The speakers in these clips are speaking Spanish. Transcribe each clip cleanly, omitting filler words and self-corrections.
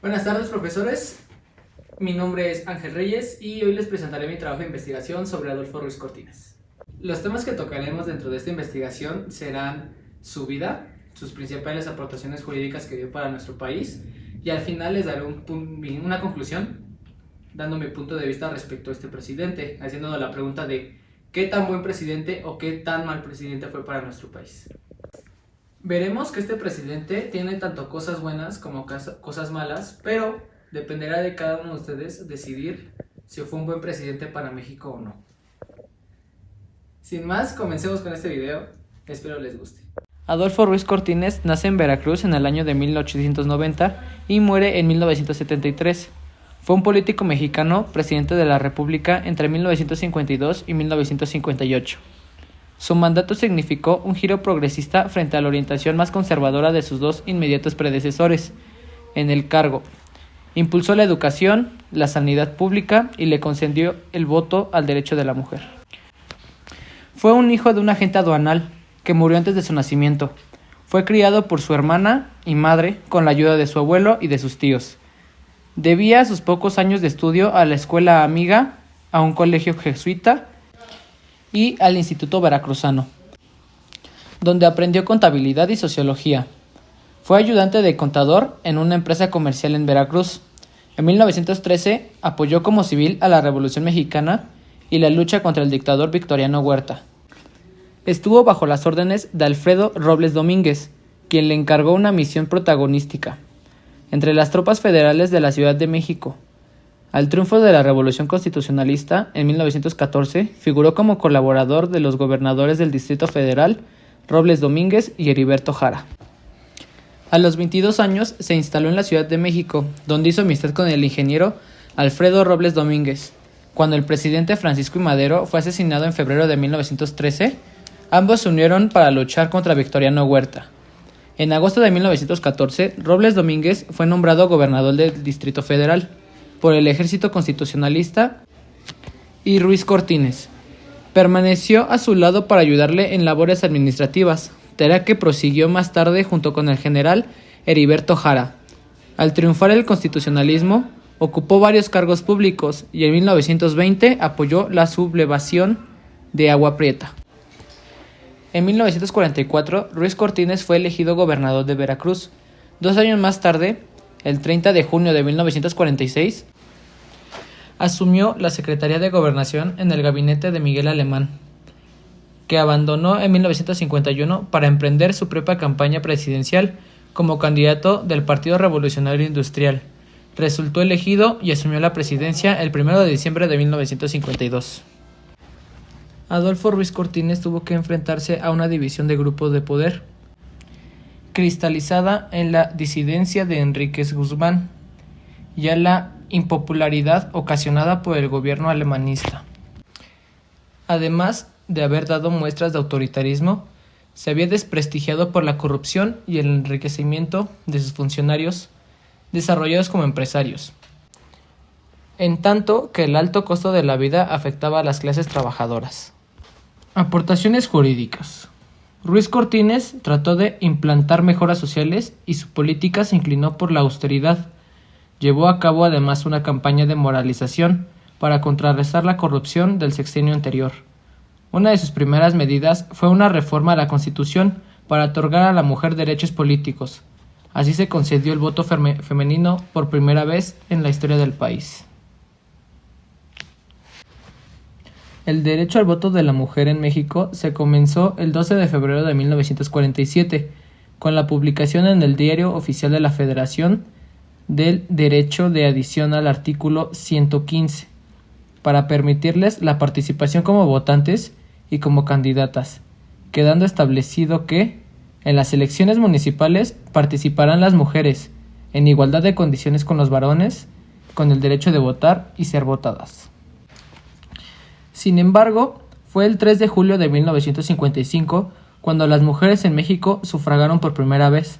Buenas tardes, profesores. Mi nombre es Ángel Reyes y hoy les presentaré mi trabajo de investigación sobre Adolfo Ruiz Cortines. Los temas que tocaremos dentro de esta investigación serán su vida, sus principales aportaciones jurídicas que dio para nuestro país y al final les daré una conclusión dando mi punto de vista respecto a este presidente, haciéndonos la pregunta de qué tan buen presidente o qué tan mal presidente fue para nuestro país. Veremos que este presidente tiene tanto cosas buenas como cosas malas, pero dependerá de cada uno de ustedes decidir si fue un buen presidente para México o no. Sin más, comencemos con este video, espero les guste. Adolfo Ruiz Cortines nace en Veracruz en el año de 1890 y muere en 1973. Fue un político mexicano, presidente de la República entre 1952 y 1958. Su mandato significó un giro progresista frente a la orientación más conservadora de sus dos inmediatos predecesores en el cargo. Impulsó la educación, la sanidad pública y le concedió el voto al derecho de la mujer. Fue un hijo de un agente aduanal que murió antes de su nacimiento. Fue criado por su hermana y madre con la ayuda de su abuelo y de sus tíos. Debía sus pocos años de estudio a la escuela amiga, a un colegio jesuita y al Instituto Veracruzano, donde aprendió contabilidad y sociología. Fue ayudante de contador en una empresa comercial en Veracruz. En 1913 apoyó como civil a la Revolución Mexicana y la lucha contra el dictador Victoriano Huerta. Estuvo bajo las órdenes de Alfredo Robles Domínguez, quien le encargó una misión protagonística entre las tropas federales de la Ciudad de México. Al triunfo de la Revolución Constitucionalista en 1914, figuró como colaborador de los gobernadores del Distrito Federal, Robles Domínguez y Heriberto Jara. A los 22 años se instaló en la Ciudad de México, donde hizo amistad con el ingeniero Alfredo Robles Domínguez. Cuando el presidente Francisco I. Madero fue asesinado en febrero de 1913, ambos se unieron para luchar contra Victoriano Huerta. En agosto de 1914, Robles Domínguez fue nombrado gobernador del Distrito Federal por el Ejército Constitucionalista y Ruiz Cortines permaneció a su lado para ayudarle en labores administrativas, tarea que prosiguió más tarde junto con el general Heriberto Jara. Al triunfar el constitucionalismo, ocupó varios cargos públicos y en 1920 apoyó la sublevación de Agua Prieta. En 1944, Ruiz Cortines fue elegido gobernador de Veracruz. 2 años más tarde, el 30 de junio de 1946, asumió la Secretaría de Gobernación en el gabinete de Miguel Alemán, que abandonó en 1951 para emprender su propia campaña presidencial como candidato del Partido Revolucionario Industrial. Resultó elegido y asumió la presidencia el 1 de diciembre de 1952. Adolfo Ruiz Cortines tuvo que enfrentarse a una división de grupos de poder, cristalizada en la disidencia de Enríquez Guzmán y a la impopularidad ocasionada por el gobierno alemanista. Además de haber dado muestras de autoritarismo, se había desprestigiado por la corrupción y el enriquecimiento de sus funcionarios desarrollados como empresarios, en tanto que el alto costo de la vida afectaba a las clases trabajadoras. Aportaciones jurídicas. Ruiz Cortines trató de implantar mejoras sociales y su política se inclinó por la austeridad. Llevó a cabo además una campaña de moralización para contrarrestar la corrupción del sexenio anterior. Una de sus primeras medidas fue una reforma a la Constitución para otorgar a la mujer derechos políticos. Así se concedió el voto femenino por primera vez en la historia del país. El derecho al voto de la mujer en México se comenzó el 12 de febrero de 1947, con la publicación en el Diario Oficial de la Federación del derecho de adición al artículo 115, para permitirles la participación como votantes y como candidatas, quedando establecido que, en las elecciones municipales, participarán las mujeres, en igualdad de condiciones con los varones, con el derecho de votar y ser votadas. Sin embargo, fue el 3 de julio de 1955 cuando las mujeres en México sufragaron por primera vez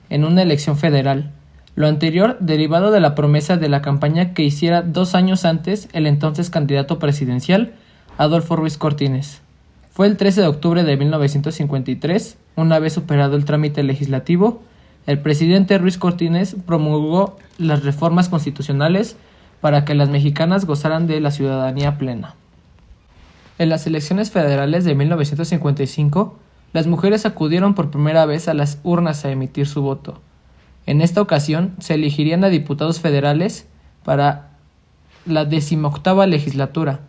en una elección federal. Lo anterior derivado de la promesa de la campaña que hiciera 2 años antes el entonces candidato presidencial, Adolfo Ruiz Cortines. Fue el 13 de octubre de 1953, una vez superado el trámite legislativo, el presidente Ruiz Cortines promulgó las reformas constitucionales para que las mexicanas gozaran de la ciudadanía plena. En las elecciones federales de 1955, las mujeres acudieron por primera vez a las urnas a emitir su voto. En esta ocasión se elegirían a diputados federales para la 18ª legislatura.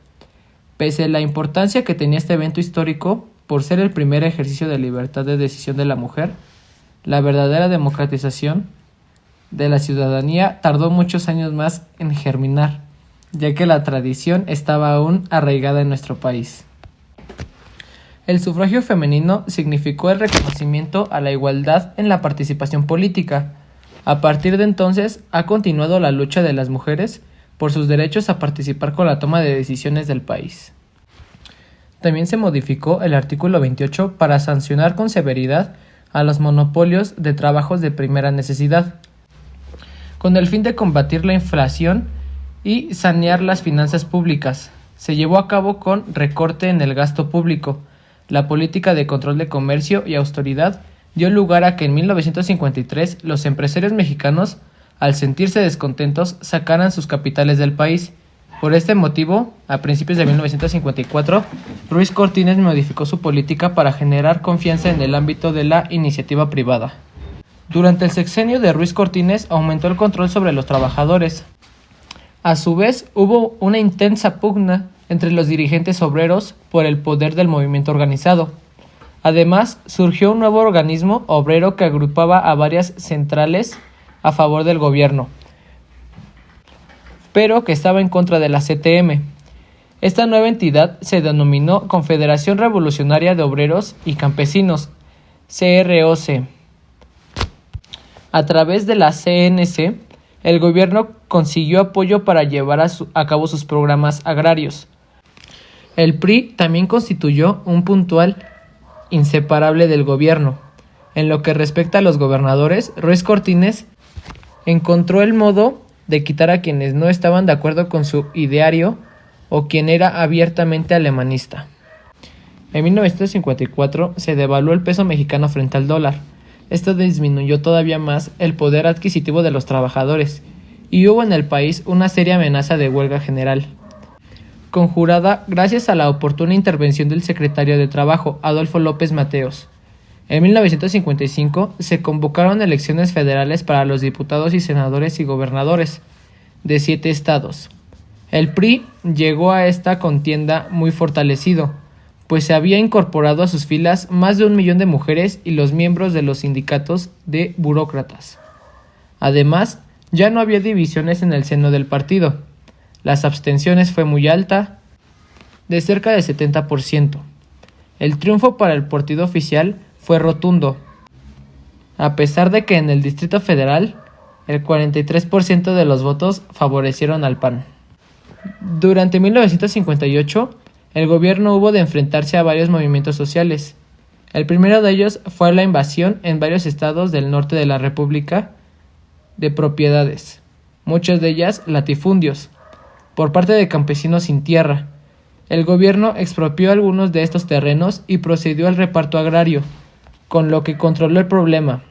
Pese a la importancia que tenía este evento histórico, por ser el primer ejercicio de libertad de decisión de la mujer, la verdadera democratización de la ciudadanía tardó muchos años más en germinar, ya que la tradición estaba aún arraigada en nuestro país. El sufragio femenino significó el reconocimiento a la igualdad en la participación política. A partir de entonces ha continuado la lucha de las mujeres por sus derechos a participar con la toma de decisiones del país. También se modificó el artículo 28 para sancionar con severidad a los monopolios de trabajos de primera necesidad, con el fin de combatir la inflación y sanear las finanzas públicas. Se llevó a cabo con recorte en el gasto público. La política de control de comercio y austeridad dio lugar a que en 1953 los empresarios mexicanos, al sentirse descontentos, sacaran sus capitales del país. Por este motivo, a principios de 1954, Ruiz Cortines modificó su política para generar confianza en el ámbito de la iniciativa privada. Durante el sexenio de Ruiz Cortines aumentó el control sobre los trabajadores. A su vez, hubo una intensa pugna entre los dirigentes obreros por el poder del movimiento organizado. Además, surgió un nuevo organismo obrero que agrupaba a varias centrales a favor del gobierno, pero que estaba en contra de la CTM. Esta nueva entidad se denominó Confederación Revolucionaria de Obreros y Campesinos, CROC. A través de la CNC, el gobierno consiguió apoyo para llevar a cabo sus programas agrarios. El PRI también constituyó un puntual inseparable del gobierno. En lo que respecta a los gobernadores, Ruiz Cortines encontró el modo de quitar a quienes no estaban de acuerdo con su ideario o quien era abiertamente alemanista. En 1954 se devaluó el peso mexicano frente al dólar. Esto disminuyó todavía más el poder adquisitivo de los trabajadores y hubo en el país una seria amenaza de huelga general, conjurada gracias a la oportuna intervención del secretario de Trabajo, Adolfo López Mateos. En 1955 se convocaron elecciones federales para los diputados y senadores y gobernadores de 7 estados. El PRI llegó a esta contienda muy fortalecido, pues se había incorporado a sus filas más de 1 millón de mujeres y los miembros de los sindicatos de burócratas. Además, ya no había divisiones en el seno del partido. Las abstenciones fue muy alta, de cerca del 70%. El triunfo para el partido oficial fue rotundo, a pesar de que en el Distrito Federal el 43% de los votos favorecieron al PAN. Durante 1958, el gobierno hubo de enfrentarse a varios movimientos sociales. El primero de ellos fue la invasión en varios estados del norte de la República de propiedades, muchas de ellas latifundios, por parte de campesinos sin tierra. El gobierno expropió algunos de estos terrenos y procedió al reparto agrario, con lo que controló el problema.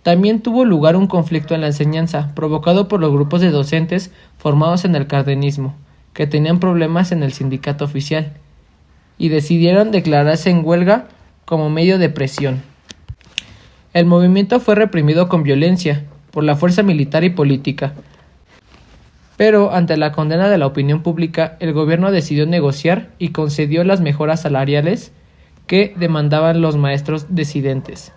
También tuvo lugar un conflicto en la enseñanza, provocado por los grupos de docentes formados en el cardenismo, que tenían problemas en el sindicato oficial, y decidieron declararse en huelga como medio de presión. El movimiento fue reprimido con violencia por la fuerza militar y política, pero ante la condena de la opinión pública, el gobierno decidió negociar y concedió las mejoras salariales que demandaban los maestros disidentes.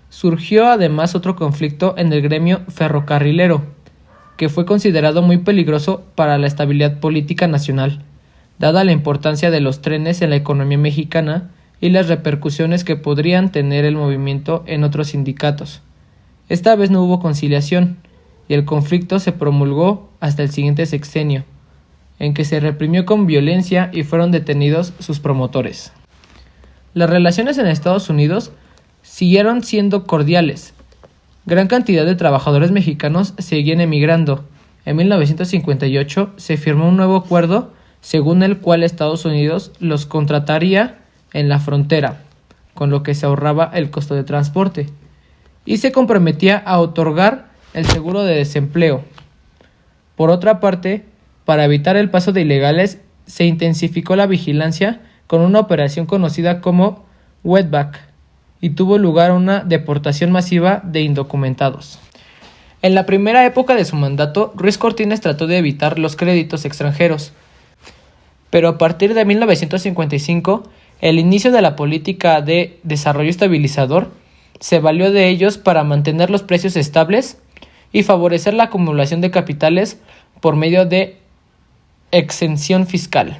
Surgió además otro conflicto en el gremio ferrocarrilero, que fue considerado muy peligroso para la estabilidad política nacional, dada la importancia de los trenes en la economía mexicana y las repercusiones que podrían tener el movimiento en otros sindicatos. Esta vez no hubo conciliación, y el conflicto se promulgó hasta el siguiente sexenio, en que se reprimió con violencia y fueron detenidos sus promotores. Las relaciones en Estados Unidos siguieron siendo cordiales. Gran cantidad de trabajadores mexicanos seguían emigrando. En 1958 se firmó un nuevo acuerdo según el cual Estados Unidos los contrataría en la frontera, con lo que se ahorraba el costo de transporte. y se comprometía a otorgar el seguro de desempleo. Por otra parte, para evitar el paso de ilegales, se intensificó la vigilancia con una operación conocida como Wetback y tuvo lugar una deportación masiva de indocumentados. En la primera época de su mandato, Ruiz Cortines trató de evitar los créditos extranjeros, pero a partir de 1955, el inicio de la política de desarrollo estabilizador se valió de ellos para mantener los precios estables y favorecer la acumulación de capitales por medio de exención fiscal.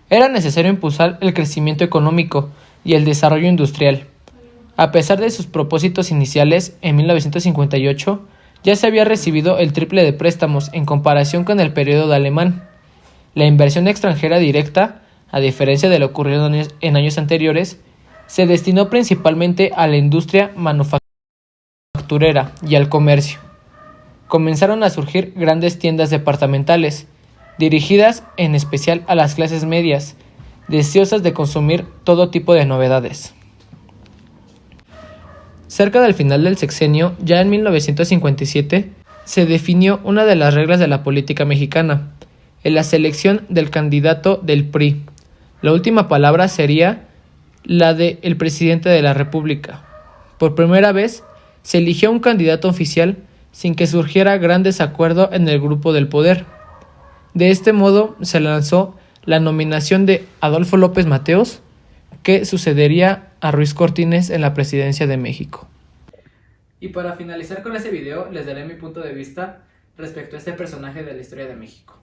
Era necesario impulsar el crecimiento económico y el desarrollo industrial. A pesar de sus propósitos iniciales, en 1958 ya se había recibido el triple de préstamos en comparación con el periodo alemán. La inversión extranjera directa, a diferencia de lo ocurrido en años anteriores, se destinó principalmente a la industria manufacturera y al comercio. Comenzaron a surgir grandes tiendas departamentales, dirigidas en especial a las clases medias, deseosas de consumir todo tipo de novedades. Cerca del final del sexenio, ya en 1957, se definió una de las reglas de la política mexicana, en la selección del candidato del PRI. La última palabra sería la del presidente de la República. Por primera vez, se eligió un candidato oficial sin que surgiera gran desacuerdo en el grupo del poder. De este modo, se lanzó la nominación de Adolfo López Mateos, que sucedería a Ruiz Cortines en la presidencia de México. Y para finalizar con este video, les daré mi punto de vista respecto a este personaje de la historia de México.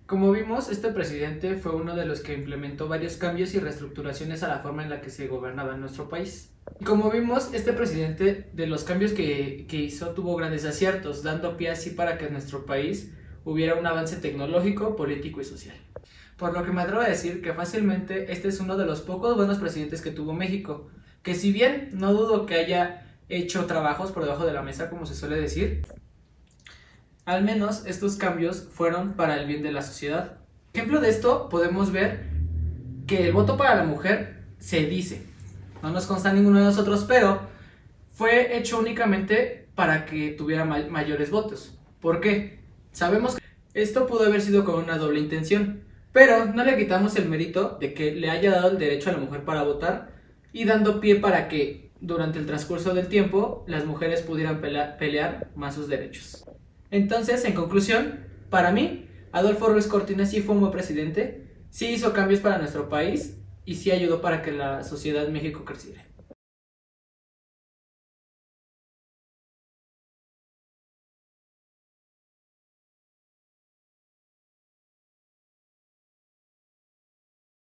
Como vimos, este presidente fue uno de los que implementó varios cambios y reestructuraciones a la forma en la que se gobernaba en nuestro país. Como vimos, este presidente, de los cambios que hizo, tuvo grandes aciertos, dando pie así para que en nuestro país hubiera un avance tecnológico, político y social. Por lo que me atrevo a decir que fácilmente este es uno de los pocos buenos presidentes que tuvo México, que si bien no dudo que haya hecho trabajos por debajo de la mesa, como se suele decir, al menos estos cambios fueron para el bien de la sociedad. Ejemplo de esto podemos ver que el voto para la mujer se dice, no nos consta ninguno de nosotros, pero fue hecho únicamente para que tuviera mayores votos. ¿Por qué? Sabemos que esto pudo haber sido con una doble intención, pero no le quitamos el mérito de que le haya dado el derecho a la mujer para votar y dando pie para que durante el transcurso del tiempo las mujeres pudieran pelear más sus derechos. Entonces, en conclusión, para mí, Adolfo Ruiz Cortines sí fue un buen presidente, sí hizo cambios para nuestro país y sí ayudó para que la sociedad en México creciera.